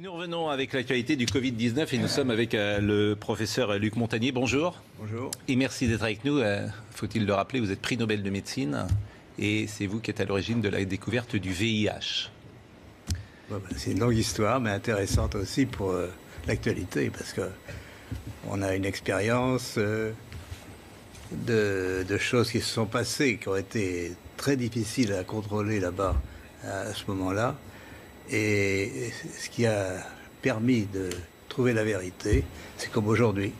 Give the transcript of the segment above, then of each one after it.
Et nous revenons avec l'actualité du Covid-19 et nous sommes avec le professeur Luc Montagnier. Bonjour. Bonjour. Et merci d'être avec nous. Faut-il le rappeler, vous êtes prix Nobel de médecine et c'est vous qui êtes à l'origine de la découverte du VIH. C'est une longue histoire, mais intéressante aussi pour l'actualité, parce qu'on a une expérience de choses qui se sont passées, qui ont été très difficiles à contrôler là-bas à ce moment-là. Et ce qui a permis de trouver la vérité, c'est comme aujourd'hui.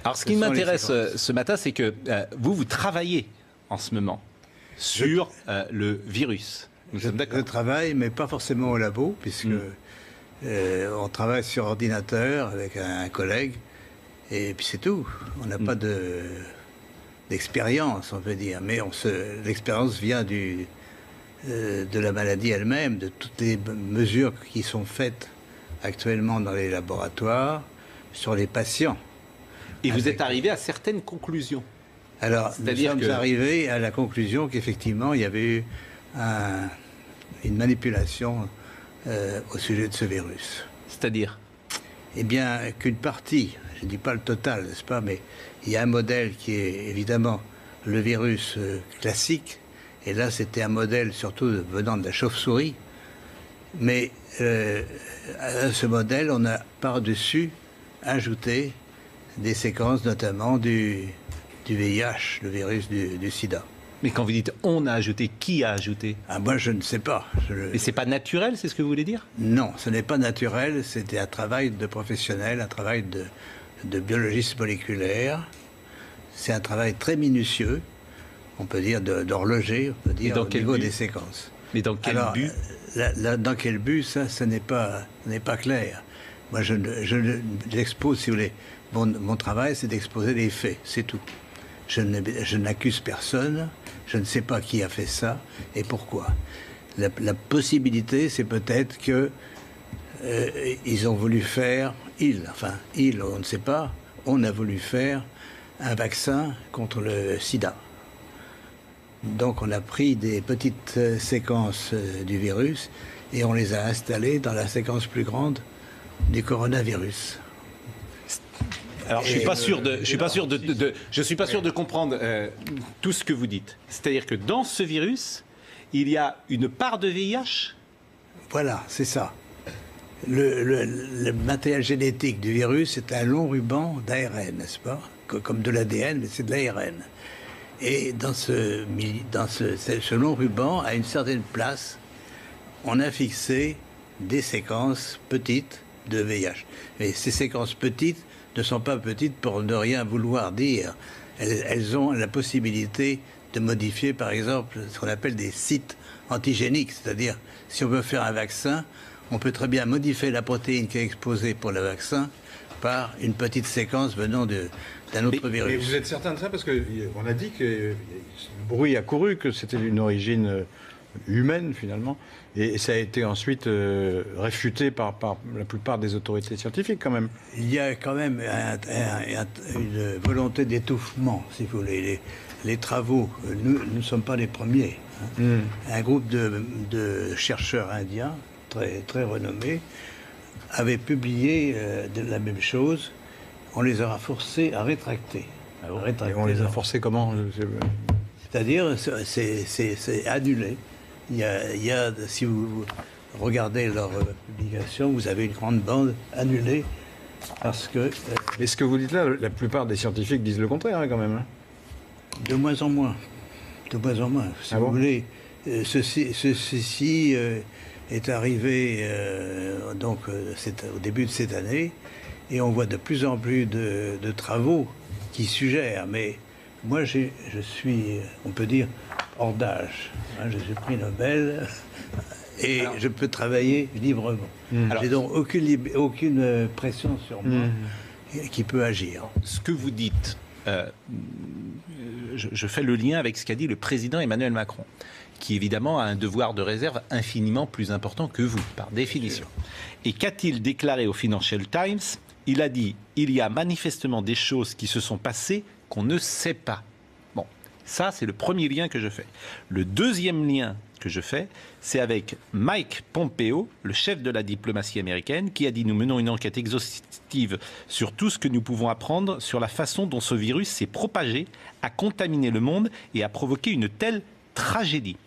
Alors ce qui m'intéresse ce matin, c'est que vous travaillez en ce moment sur le virus. Nous sommes d'accord. Je travaille, mais pas forcément au labo, puisque on travaille sur ordinateur avec un collègue, et puis c'est tout. On n'a pas d'expérience, on peut dire, mais l'expérience vient de la maladie elle-même, de toutes les mesures qui sont faites actuellement dans les laboratoires sur les patients. Et vous êtes arrivé à certaines conclusions. Alors, nous sommes arrivés à la conclusion qu'effectivement, il y avait eu une manipulation au sujet de ce virus. C'est-à-dire ? Eh bien, qu'une partie, je ne dis pas le total, n'est-ce pas, mais il y a un modèle qui est évidemment le virus classique. Et là, c'était un modèle surtout venant de la chauve-souris. Mais à ce modèle, on a par-dessus ajouté des séquences, notamment du VIH, le virus du sida. Mais quand vous dites « on a ajouté », qui a ajouté ? Moi, je ne sais pas. Et c'est pas naturel, c'est ce que vous voulez dire ? Non, ce n'est pas naturel. C'était un travail de professionnel, un travail de biologiste moléculaire. C'est un travail très minutieux. On peut dire d'horloger, on peut dire au niveau des séquences. Mais dans quel but ? Dans quel but, ça n'est pas clair. Moi, j'expose, si vous voulez, mon travail, c'est d'exposer les faits, c'est tout. Je n'accuse personne, je ne sais pas qui a fait ça et pourquoi. La possibilité, c'est peut-être que ils ont voulu faire, on ne sait pas, on a voulu faire un vaccin contre le sida. Donc on a pris des petites séquences du virus et on les a installées dans la séquence plus grande du coronavirus. Alors je suis pas sûr de comprendre tout ce que vous dites. C'est-à-dire que dans ce virus, il y a une part de VIH ? Voilà, c'est ça. Le matériel génétique du virus est un long ruban d'ARN, n'est-ce pas ? Comme de l'ADN, mais c'est de l'ARN. Et dans ce long ruban, à une certaine place, on a fixé des séquences petites de VIH. Mais ces séquences petites ne sont pas petites pour ne rien vouloir dire. Elles ont la possibilité de modifier, par exemple, ce qu'on appelle des sites antigéniques. C'est-à-dire, si on veut faire un vaccin, on peut très bien modifier la protéine qui est exposée pour le vaccin par une petite séquence venant d'un autre virus. Mais vous êtes certain de ça? Parce qu'on a dit que le bruit a couru, que c'était d'une origine humaine, finalement. Et ça a été ensuite réfuté par la plupart des autorités scientifiques, quand même. Il y a quand même une volonté d'étouffement, si vous voulez. Les travaux, nous ne sommes pas les premiers. Un groupe de chercheurs indiens, très, très renommés, avait publié la même chose. On les aura forcés à rétracter. Et on les a forcés comment? C'est-à-dire, c'est annulé. Il y a, si vous regardez leur publication, vous avez une grande bande annulée parce que... Mais ce que vous dites là, la plupart des scientifiques disent le contraire, quand même. De moins en moins. De moins en moins. Si vous voulez, ceci est arrivé au début de cette année, et on voit de plus en plus de travaux qui suggèrent. Mais moi, je suis, on peut dire, hors d'âge. Je suis prix Nobel et je peux travailler librement. J'ai donc aucune pression sur moi qui peut agir. Ce que vous dites, je fais le lien avec ce qu'a dit le président Emmanuel Macron, qui évidemment a un devoir de réserve infiniment plus important que vous, par définition. Et qu'a-t-il déclaré au Financial Times? Il a dit « Il y a manifestement des choses qui se sont passées qu'on ne sait pas ». Bon, Ça, c'est le premier lien que je fais. Le deuxième lien que je fais, c'est avec Mike Pompeo, le chef de la diplomatie américaine, qui a dit « Nous menons une enquête exhaustive sur tout ce que nous pouvons apprendre sur la façon dont ce virus s'est propagé, a contaminé le monde et a provoqué une telle tragédie. »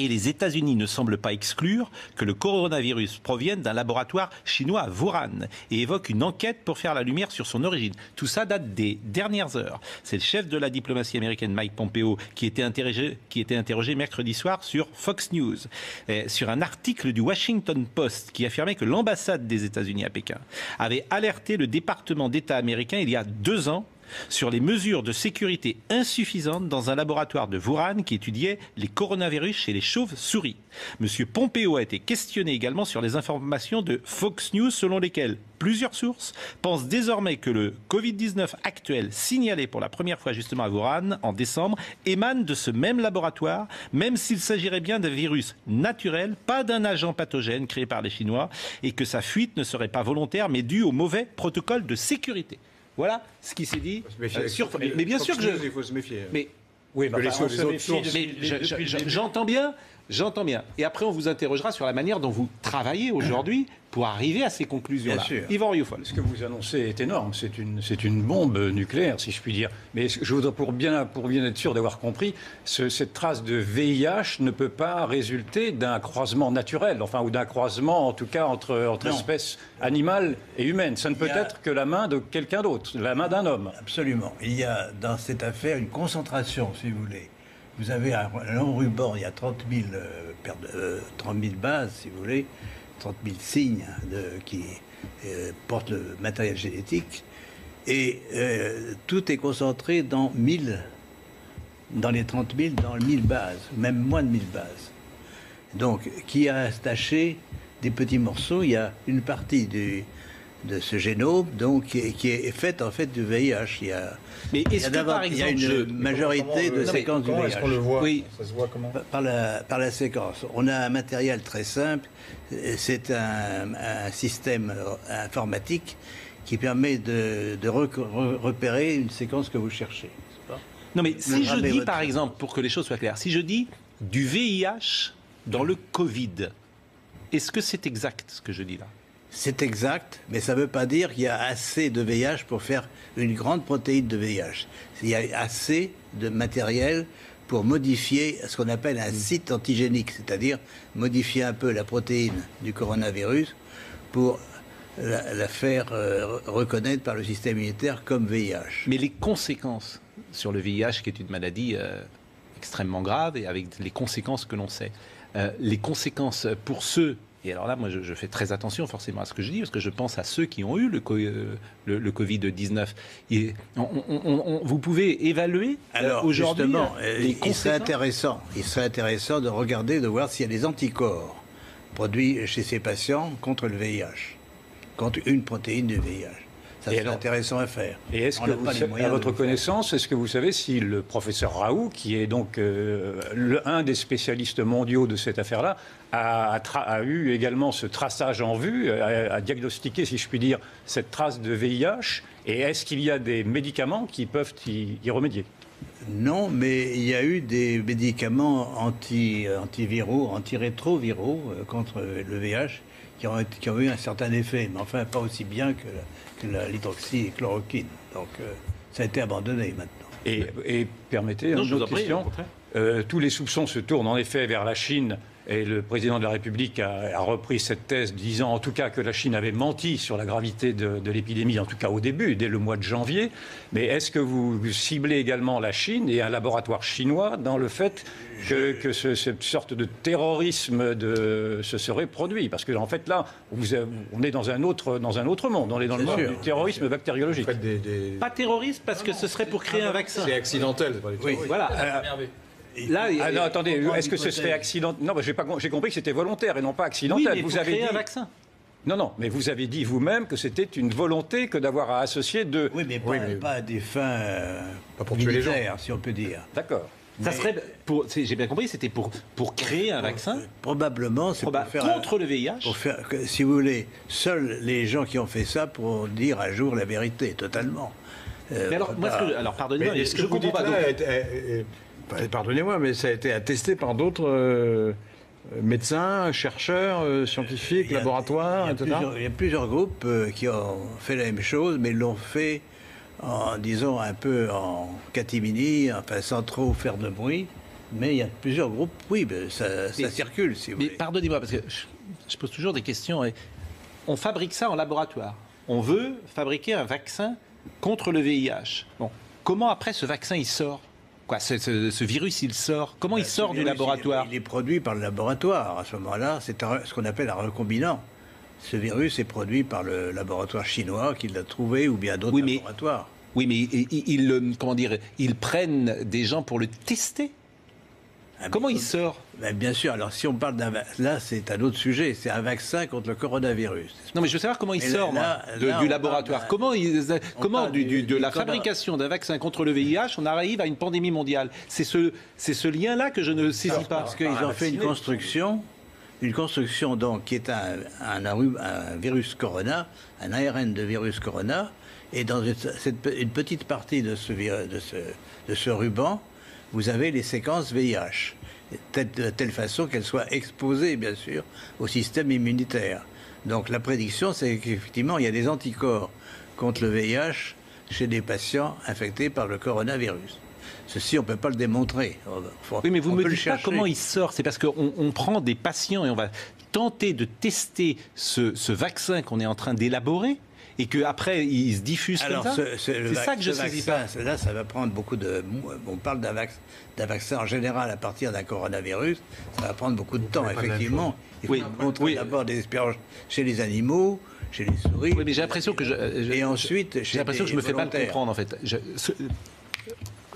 Et les États-Unis ne semblent pas exclure que le coronavirus provienne d'un laboratoire chinois à Wuhan et évoque une enquête pour faire la lumière sur son origine. Tout ça date des dernières heures. C'est le chef de la diplomatie américaine, Mike Pompeo, qui était interrogé mercredi soir sur Fox News, sur un article du Washington Post qui affirmait que l'ambassade des États-Unis à Pékin avait alerté le département d'État américain il y a 2 ans sur les mesures de sécurité insuffisantes dans un laboratoire de Wuhan qui étudiait les coronavirus chez les chauves-souris. Monsieur Pompeo a été questionné également sur les informations de Fox News selon lesquelles plusieurs sources pensent désormais que le Covid-19 actuel, signalé pour la première fois justement à Wuhan en décembre, émane de ce même laboratoire, même s'il s'agirait bien d'un virus naturel, pas d'un agent pathogène créé par les Chinois, et que sa fuite ne serait pas volontaire mais due au mauvais protocole de sécurité. Voilà ce qui s'est dit. Mais bien sûr que il faut se méfier. Mais oui, mais j'entends bien. J'entends bien. Et après, on vous interrogera sur la manière dont vous travaillez aujourd'hui pour arriver à ces conclusions-là. Yvan Rioufol. Ce que vous annoncez est énorme. C'est une bombe nucléaire, si je puis dire. Mais je voudrais, pour bien être sûr d'avoir compris, cette trace de VIH ne peut pas résulter d'un croisement naturel, enfin, ou d'un croisement, en tout cas, entre espèces animales et humaines. Ça ne peut être que la main de quelqu'un d'autre, la main d'un homme. Absolument. Il y a dans cette affaire une concentration, si vous voulez. Vous avez un long ruban, il y a 30 000 bases, si vous voulez, 30 000 signes qui portent le matériel génétique. Et tout est concentré dans les 30 000, dans 1000 bases, même moins de 1000 bases. Donc, qui a attaché des petits morceaux, il y a une partie de ce génome donc, qui est faite en fait du VIH. Mais est-ce que par exemple, il y a une majorité de séquences du VIH. Est-ce qu'on le voit? Oui. Ça se voit comment? Par la séquence. On a un matériel très simple. C'est un système informatique qui permet de repérer une séquence que vous cherchez. Non, mais si je dis, par exemple, pour que les choses soient claires, si je dis du VIH dans le Covid, est-ce que c'est exact ce que je dis là? C'est exact, mais ça ne veut pas dire qu'il y a assez de VIH pour faire une grande protéine de VIH. Il y a assez de matériel pour modifier ce qu'on appelle un site antigénique, c'est-à-dire modifier un peu la protéine du coronavirus pour la faire reconnaître par le système immunitaire comme VIH. Mais les conséquences sur le VIH, qui est une maladie extrêmement grave et avec les conséquences que l'on sait, les conséquences pour ceux... Et alors là, moi, je fais très attention forcément à ce que je dis, parce que je pense à ceux qui ont eu le Covid-19. Vous pouvez évaluer aujourd'hui les conséquences. Il serait intéressant de regarder, de voir s'il y a des anticorps produits chez ces patients contre le VIH, contre une protéine du VIH. Ça serait intéressant à faire. Et est-ce que, à votre connaissance, est-ce que vous savez si le professeur Raoult, qui est donc un des spécialistes mondiaux de cette affaire-là, a eu également ce traçage en vue, a diagnostiqué, si je puis dire, cette trace de VIH, et est-ce qu'il y a des médicaments qui peuvent y remédier? Non, mais il y a eu des médicaments antiviraux, antirétroviraux contre le VIH qui ont eu un certain effet, mais enfin pas aussi bien que l'hydroxychloroquine. Donc ça a été abandonné maintenant. Et permettez une autre question. Tous les soupçons se tournent en effet vers la Chine. Et le président de la République a repris cette thèse, disant en tout cas que la Chine avait menti sur la gravité de l'épidémie, en tout cas au début, dès le mois de janvier. Mais est-ce que vous ciblez également la Chine et un laboratoire chinois dans le fait que cette sorte de terrorisme se serait produit? Parce qu'en fait, là, on est dans un autre monde. On est dans le monde du terrorisme bactériologique. Pas terroriste, parce que ce serait pour créer un vaccin. C'est accidentel. Oui, voilà. Là, non, attendez, est-ce que ce serait accidentel? Non, j'ai compris que c'était volontaire et non pas accidentel. Oui, mais vous avez créé un vaccin. Non, mais vous avez dit vous-même que c'était une volonté que d'avoir à associer de... Oui, mais pas à des fins militaires, si on peut dire. D'accord. Ça serait, j'ai bien compris, c'était pour créer un vaccin. Probablement, c'est pour faire contre le VIH. Pour faire, si vous voulez, seuls les gens qui ont fait ça pourront dire à jour la vérité, totalement. Mais alors, moi, pardonnez-moi, est-ce que vous dites là Pardonnez-moi, mais ça a été attesté par d'autres médecins, chercheurs, scientifiques, laboratoires, etc. Il y a plusieurs groupes qui ont fait la même chose, mais ils l'ont fait disons, un peu en catimini, enfin, sans trop faire de bruit. Mais il y a plusieurs groupes, oui, ça circule, si vous voulez. Mais pardonnez-moi, parce que je pose toujours des questions. On fabrique ça en laboratoire. On veut fabriquer un vaccin contre le VIH. Bon, comment après ce vaccin, il sort ? Quoi, ce virus, il sort. Comment il sort du laboratoire ? Il est produit par le laboratoire. À ce moment-là, c'est ce qu'on appelle un recombinant. Ce virus est produit par le laboratoire chinois qui l'a trouvé ou bien d'autres laboratoires. Oui, mais ils prennent des gens pour le tester. Comment il sort ? Bien sûr. Alors, si on parle d'un... Là, c'est un autre sujet. C'est un vaccin contre le coronavirus. Non, mais je veux savoir comment il sort du laboratoire. Comment de la fabrication d'un vaccin contre le VIH, on arrive à une pandémie mondiale. C'est ce lien-là que je ne saisis pas. Parce qu'ils ont fait une construction donc, qui est un virus corona, un ARN de virus corona, et dans une petite partie de ce ruban, vous avez les séquences VIH, de telle façon qu'elles soient exposées, bien sûr, au système immunitaire. Donc la prédiction, c'est qu'effectivement, il y a des anticorps contre le VIH chez des patients infectés par le coronavirus. Ceci, on ne peut pas le démontrer. Oui, mais vous me dites pas comment il sort. C'est parce qu'on prend des patients et on va tenter de tester ce vaccin qu'on est en train d'élaborer et qu'après, il se diffuse comme ça. C'est ça que je ne saisis pas. Là, ça va prendre beaucoup de... On parle d'un vaccin en général à partir d'un coronavirus. Ça va prendre beaucoup de temps, effectivement. Il faut montrer d'abord des expériences chez les animaux, chez les souris. Oui, mais j'ai l'impression que et ensuite, j'ai l'impression que je me fais mal comprendre, en fait.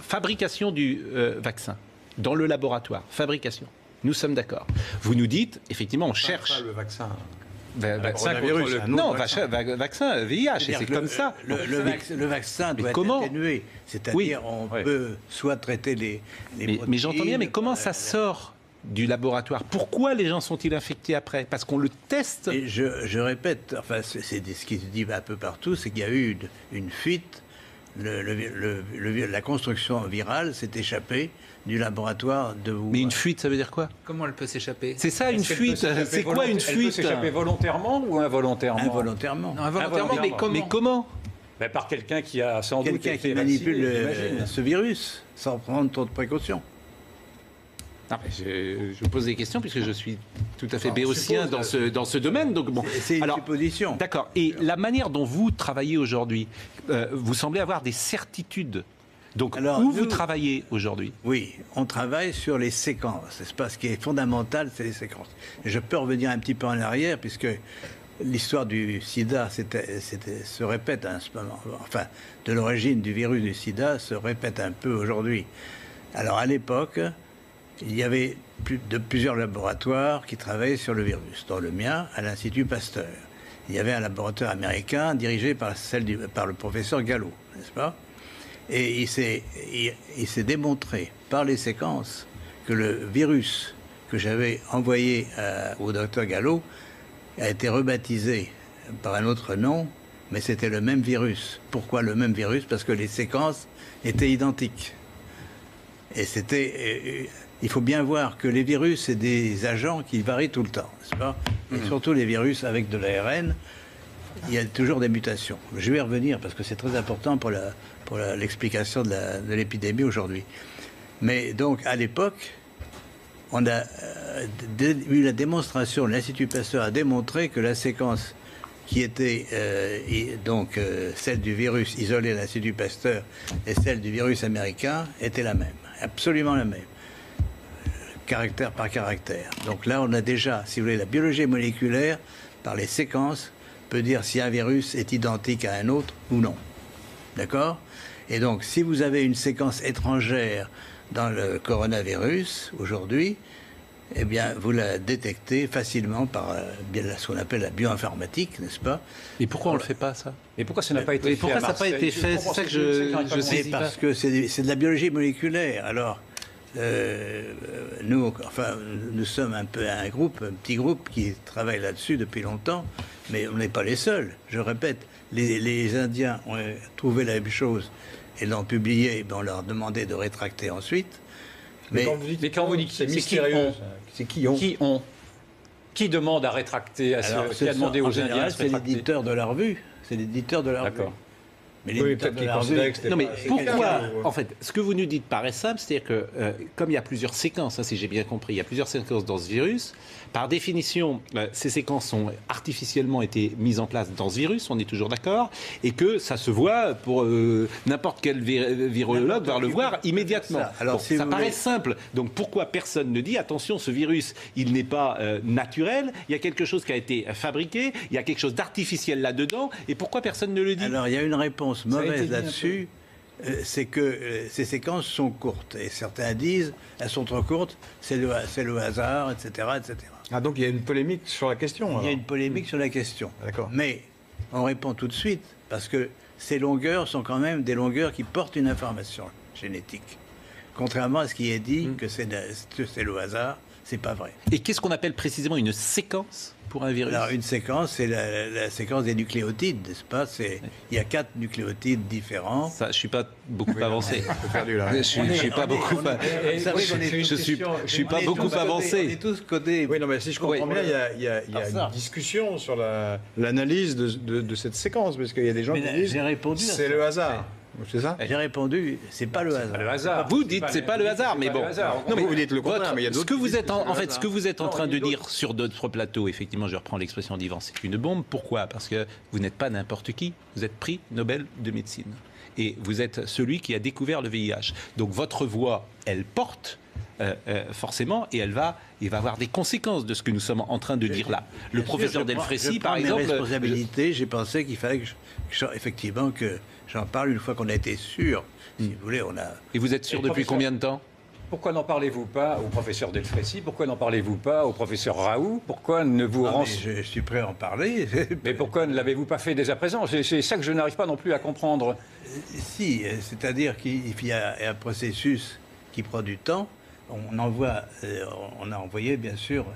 Fabrication du vaccin dans le laboratoire. Fabrication. Nous sommes d'accord. Vous nous dites, effectivement, on cherche... le vaccin... vaccin vaccin VIH, c'est comme ça. Le vaccin doit être atténué. C'est-à-dire, on peut soit traiter les protéines... Mais j'entends bien, mais comment ça sort du laboratoire? Pourquoi les gens sont-ils infectés après? Parce qu'on le teste. Et je répète, enfin, c'est ce qui se dit un peu partout, c'est qu'il y a eu une fuite. La construction virale s'est échappée du laboratoire de Wuhan. Mais une fuite, ça veut dire quoi? Comment elle peut s'échapper? C'est ça, une fuite. C'est quoi une fuite? Elle peut s'échapper volontairement ou involontairement? Involontairement. Non, involontairement, mais comment? Par quelqu'un qui a sans doute quelqu'un qui manipule ce virus sans prendre trop de précautions. Non, je pose des questions puisque je suis tout à fait béotien dans ce domaine. Donc bon, c'est une supposition. D'accord. Et la manière dont vous travaillez aujourd'hui, vous semblez avoir des certitudes. Donc vous travaillez aujourd'hui? Oui, on travaille sur les séquences. C'est pas ce qui est fondamental, c'est les séquences. Et je peux revenir un petit peu en arrière puisque l'histoire du sida se répète à ce moment. Enfin, de l'origine du virus du sida se répète un peu aujourd'hui. Alors à l'époque, il y avait plusieurs laboratoires qui travaillaient sur le virus. Dans le mien, à l'Institut Pasteur. Il y avait un laboratoire américain dirigé par le professeur Gallo, n'est-ce pas? Et il s'est démontré par les séquences que le virus que j'avais envoyé au docteur Gallo a été rebaptisé par un autre nom, mais c'était le même virus. Pourquoi le même virus? Parce que les séquences étaient identiques. Et il faut bien voir que les virus, c'est des agents qui varient tout le temps, n'est-ce pas? Et surtout les virus avec de l'ARN, il y a toujours des mutations. Je vais y revenir parce que c'est très important pour l'explication de l'épidémie aujourd'hui. Mais donc, à l'époque, on a eu la démonstration, l'Institut Pasteur a démontré que la séquence qui était celle du virus isolé à l'Institut Pasteur et celle du virus américain était la même, absolument la même. Caractère par caractère. Donc là, on a déjà, si vous voulez, la biologie moléculaire, par les séquences, peut dire si un virus est identique à un autre ou non. D'accord? Et donc, si vous avez une séquence étrangère dans le coronavirus, aujourd'hui, eh bien, vous la détectez facilement par ce qu'on appelle la bioinformatique, n'est-ce pas? Et pourquoi on ne le fait pas, ça? Et pourquoi ça n'a pas été fait? Pourquoi ça n'a pas été fait? C'est ça que je sais pas. Parce que c'est de la biologie moléculaire. Alors, nous sommes un petit groupe qui travaille là-dessus depuis longtemps, mais on n'est pas les seuls. Je répète, les Indiens ont trouvé la même chose et l'ont publié, on leur demandait de rétracter ensuite. Mais quand vous dites que c'est mystérieux, c'est qui ont Qui demande à rétracter, qui a demandé aux Indiens de se c'est rétracter? l'éditeur de la revue. C'est l'éditeur de la revue. D'accord. Mais Oui, l'éditeur peut-être de qu'il la revue... considérait que c'était Non mais pas- pourquoi quelqu'un, En fait, ce que vous nous dites paraît simple, c'est-à-dire que comme il y a plusieurs séquences, si j'ai bien compris, il y a plusieurs séquences dans ce virus. Par définition, ces séquences ont artificiellement été mises en place dans ce virus, on est toujours d'accord, et que ça se voit pour n'importe quel virologue va le voir immédiatement. Alors, Bon, si ça vous paraît voulez- simple. Donc pourquoi personne ne dit attention, ce virus, il n'est pas naturel, il y a quelque chose qui a été fabriqué, il y a quelque chose d'artificiel là-dedans, et pourquoi personne ne le dit? Alors, il y a une réponse a été mauvaise dit un là-dessus, c'est que ces séquences sont courtes. Et certains disent, elles sont trop courtes, c'est le hasard, etc., etc. Ah, donc il y a une polémique sur la question. Il y a alors. une polémique sur la question. D'accord. Mais on répond tout de suite, parce que ces longueurs sont quand même des longueurs qui portent une information génétique. Contrairement à ce qui est dit, que c'est le hasard, c'est pas vrai. Et qu'est-ce qu'on appelle précisément une séquence pour un virus? Alors, une séquence, c'est la séquence des nucléotides, n'est-ce pas? Il y a 4 nucléotides différents. Ça, je suis pas beaucoup avancé. Un peu perdu, là. Je suis pas beaucoup. Je suis pas beaucoup On avancé. est tous codés. Oui, non, mais si je comprends bien, il y a ça. une discussion sur l'analyse de cette séquence, parce qu'il y a des gens Mais qui disent j'ai répondu à c'est ça. le hasard. C'est ça? J'ai répondu, c'est pas le hasard. Le hasard. Vous dites c'est pas le hasard, mais bon. Non, mais vous dites le contraire, mais il y a Ce d'autres que qui vous disent êtes que c'est le en fait, hasard. ce que vous êtes en train de dire sur d'autres plateaux, effectivement, je reprends l'expression d'Yvan, c'est une bombe. Pourquoi? Parce que vous n'êtes pas n'importe qui. Vous êtes prix Nobel de médecine et vous êtes celui qui a découvert le VIH. Donc votre voix, elle porte. Forcément, et il va avoir des conséquences de ce que nous sommes en train de dire là. Le professeur Delfrécy, par exemple, mes responsabilités, j'ai pensé qu'il fallait effectivement que j'en parle une fois qu'on a été sûr. Si vous voulez, on a. Et vous êtes sûr Et depuis professeur- combien de temps? Pourquoi n'en parlez-vous pas au professeur Delfrécy? Pourquoi n'en parlez-vous pas au professeur Raoult? Pourquoi ne vous Ah, mais renseignez... je suis prêt à en parler. Mais pourquoi ne l'avez-vous pas fait dès à présent? C'est ça que je n'arrive pas non plus à comprendre. Si, c'est-à-dire qu'il y a un processus qui prend du temps. On a envoyé bien sûr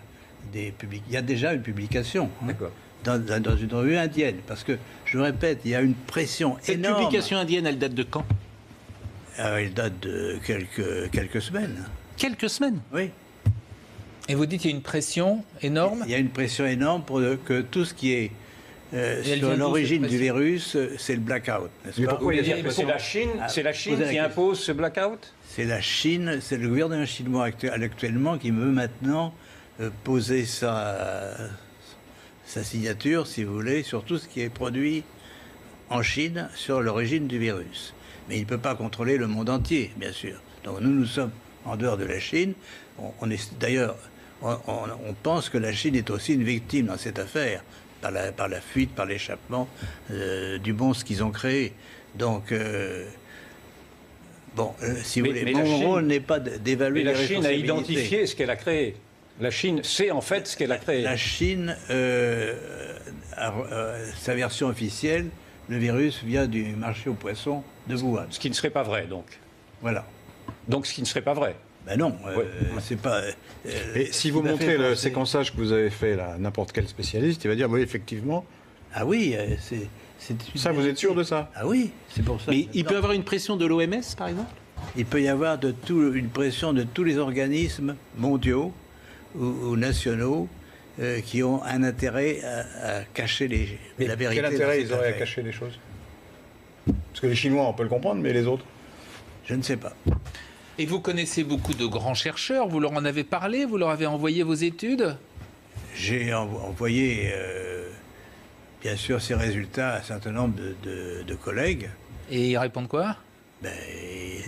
des publications. Il y a déjà une publication. D'accord. Dans une revue indienne. Parce que, je répète, il y a une pression Cette énorme. publication indienne, elle date de quand? Elle date de quelques semaines. Quelques semaines. Oui. Et vous dites qu'il y a une pression énorme. Il y a une pression énorme pour que tout ce qui est elle vient sur d'où, l'origine cette du pression virus, c'est le blackout, n'est-ce Mais pas? pourquoi Vous voulez il y a dire que cette c'est la Chine, posez la qui question. impose ce blackout? C'est la Chine, c'est le gouvernement chinois actuellement qui veut maintenant poser sa signature, si vous voulez, sur tout ce qui est produit en Chine sur l'origine du virus. Mais il ne peut pas contrôler le monde entier, bien sûr. Donc nous sommes en dehors de la Chine. D'ailleurs, on pense que la Chine est aussi une victime dans cette affaire, par la fuite, par l'échappement du monstre qu'ils ont créé. Donc, si vous voulez, mais la mon Chine- rôle n'est pas d'évaluer Mais les la Chine a responsabilités. identifié ce qu'elle a créé. La Chine sait en fait ce qu'elle a créé. La Chine, sa version officielle, le virus vient du marché aux poissons de Wuhan. Ce qui ne serait pas vrai, donc. Voilà. Donc ce qui ne serait pas vrai. Ben non, Ouais. c'est pas. Et si vous il m'a montrez fait le penser- séquençage que vous avez fait là, à n'importe quel spécialiste, il va dire oui, effectivement. Ah oui, c'est. Ça, vous êtes sûr de ça? Ah oui, c'est pour ça. Mais que- il peut y avoir une pression de l'OMS, par exemple? Il peut y avoir une pression de tous les organismes mondiaux ou nationaux qui ont un intérêt à cacher la vérité. Quel dans intérêt cette ils auraient à affaire. cacher les choses? Parce que les Chinois, on peut le comprendre, mais les autres? Je ne sais pas. Et vous connaissez beaucoup de grands chercheurs. Vous leur en avez parlé. Vous leur avez envoyé vos études. J'ai envoyé, bien sûr, ces résultats à un certain nombre de collègues. Et ils répondent quoi? Ben,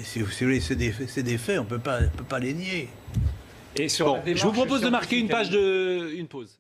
si vous voulez, c'est des faits, on peut pas les nier. Et sur Bon, la démarche je vous propose de marquer une scientifique, pause.